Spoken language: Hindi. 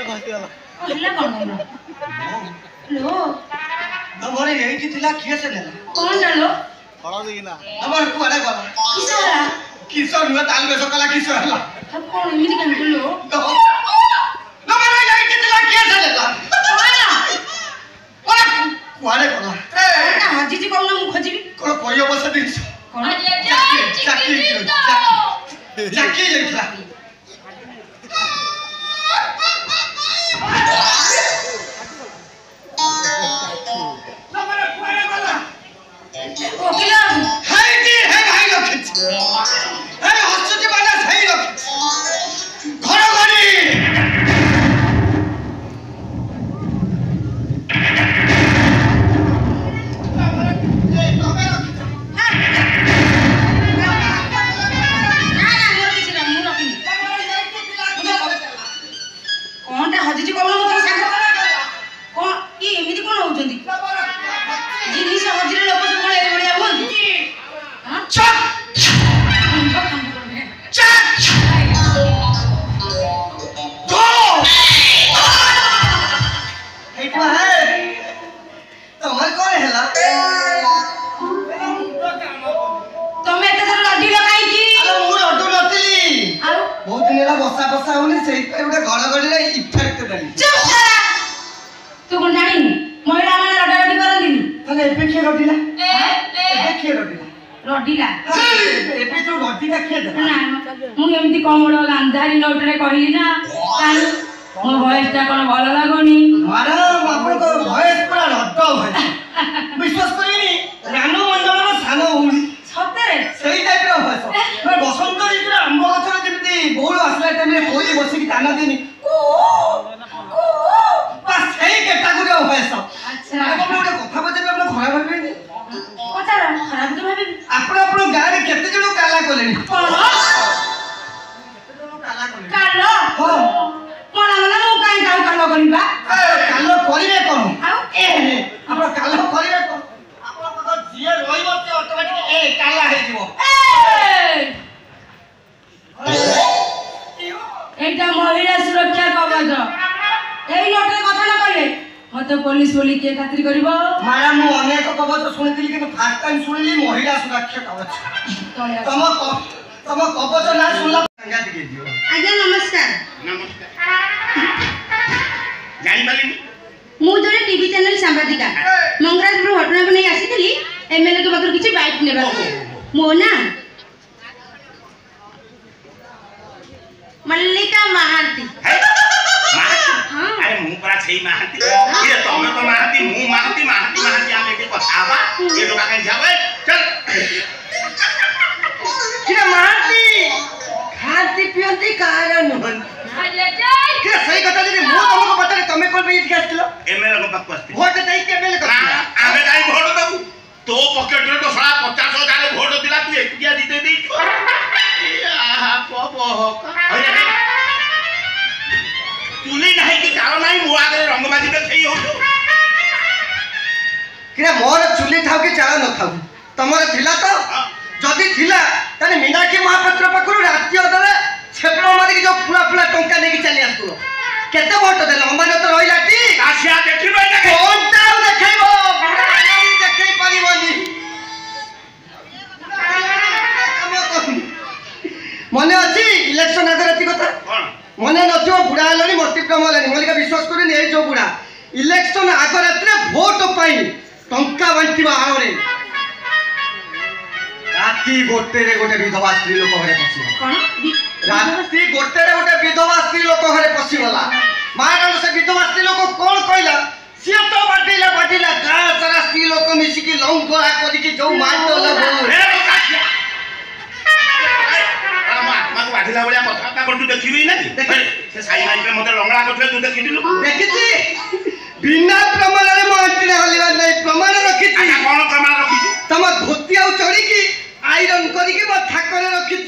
ହେଲା କଣ लो तमरे एठी थिला किए से नेला कौन डालो फड़ा देना हमर कुआडे गला किसरा किसर नुआ ताल में सकला किसर हला हम कौन एमिति कान लो तमरे एठी थिला किए से नेला कोला ओरे कुआडे गला ए ना हाजी जी कहू ना मु खोजिबी कोन कहियो बस दिस कोन चाकी जइतला ओकिला हाय की है भाई रखिछ हे हसुती बाना सही रखिछ घर घरी कोनटा हजिजी कहू ना साथ कोन की एमिति कोन होउचंदी जिनिस हजिरे लोक सब बळे बळे होंदी हां चुप चुप गो एठवा है तमर कोन हैला तमे एते जन लड्डी लगाई की अरे मु लड्डू नथिली आ बहुत दिन होला बसा होनी सेई पे उडा घड़ घड़ी इफेक्ट देली चुप सारा तू कोन जानी महिला माने लड्डी करंदिनी तने एपे के रोटीला एपे के रोटीला लड्डीला एपे तो रोटीला के दे ना मु एमिति कमळ गांधारी नोटरे कहिली ना काई मो भॉइस ता कोन भलो लागोनी मारा आपन को भॉइस पूरा रद्द होय विश्वास करिनी रानू मंडलर सानो उडी सतेरे सेई टाइप रो भॉइस मैं बसंत ऋतुर आंब गछर जेमिति बोल आसला टाइम रे कोई बसी की ताना देनी बस सेई कैटेगरी ऑफ भॉइस अच्छा आपण ଗୋଟେ କଥା ପଚାରିବେ ଆପଣ ଖରାପ ଭାବିବେନି पचार खराब के भाबी ଆପଣ ଆପଣ ଗାଁ ରେ କେତେ ଜଣ କାଲା କଲେଣି कोन କେତେ ଜଣ କାଲା କଲେଣି कालो ହଁ कोन आला मु काई काई कालो करिबा କାଲ କରିବେ କଣ आउ ए ଆପଣ କାଲ କରିବେ କଣ ଆପଣ ତ ଯିଏ ରହିବ ସେ ଅଟୋମେଟିକ ଏ କାଲା ହେଇଯିବ एटा महिला सुरक्षा कवच एई नोटरे कथा न कइले मते पुलिस बोली के खातिर करबो माया मु अनेक कवच सुनिଥିଲି କିନ୍ତୁ ଫାଷ୍ଟ ଟାइम ଶୁଣିଲି महिला सुरक्षा कवच तम कवच ना सुनला संगा दिए दियो आज्ञा नमस्कार जानी पालिनी मु जने टीवी चैनल सांबादिका मंगराजपुर घटना को नै आसीतली एमएलए के बकर किछि बाइट नेबा मो ना मल्लिका महांती हां अरे मु परा छई महांती ये तमे तो महांती मु महांती आमे के कथाबा ये लोग कहीं जावे चल किरा महांती खाती पियंती कारण नहन किरा सही कथा जे मु तुमको पता नहीं तमे कोन पे इट गेस्टलो एमएलए को पास पस्ती वोट देई के एमएलए को आमे जाई वोट दबु तो पॉकेट रे तो साला 50,000 वोट दिला तू एकिया जीते देई आहा पपो तुली नहीं कि कारण नहीं मु आगे रंगबाजी पे सही हो किरा मोर चुली थाउ के चाळ न थाउ तमर थिला तो जदी थिला तने मीनाक्षी महापात्र पकरू रात्रि अदले छेप मारी जो पूरा पूरा टंका नेकी चली आसतुलो केते वोट देला अमानत तो रहिला टी आशिया देखिबे ना कोनटा देखैबो नहीं देखै परिबनी मने अछि इलेक्शन आगे रति कथा कोन मने नथियो बुढ़ा हलनी मति प्रमलनी मलिका विश्वास करिन ए जो बुढ़ा इलेक्शन आगे राति वोट पाई टंका बांटिबा आरे राति गोटे रे गोटे विधवा स्त्री लोक घरे पसिबो कोन राति गोटे रे गोटे विधवा स्त्री लोक घरे पसिबला मारण से विधवा स्त्री लोक कोन कहला सिए तो बाटिला गा सारा स्त्री लोक मिसी की लौंग गोला करी की जो मान तो लगो रे काशिया मागु वाढिला बळ्या कथा करतु देखिबी ना से साई माई पे मते लंगड़ा करथले तू देखिदिलु देखिछि बिना प्रमाण रे मंत्री हलिवा नै प्रमाण रखिछि अच्छा कोन प्रमाण रखिछु तम धोती आउ चढ़ी की आयरन करी की मथा करे रखिछि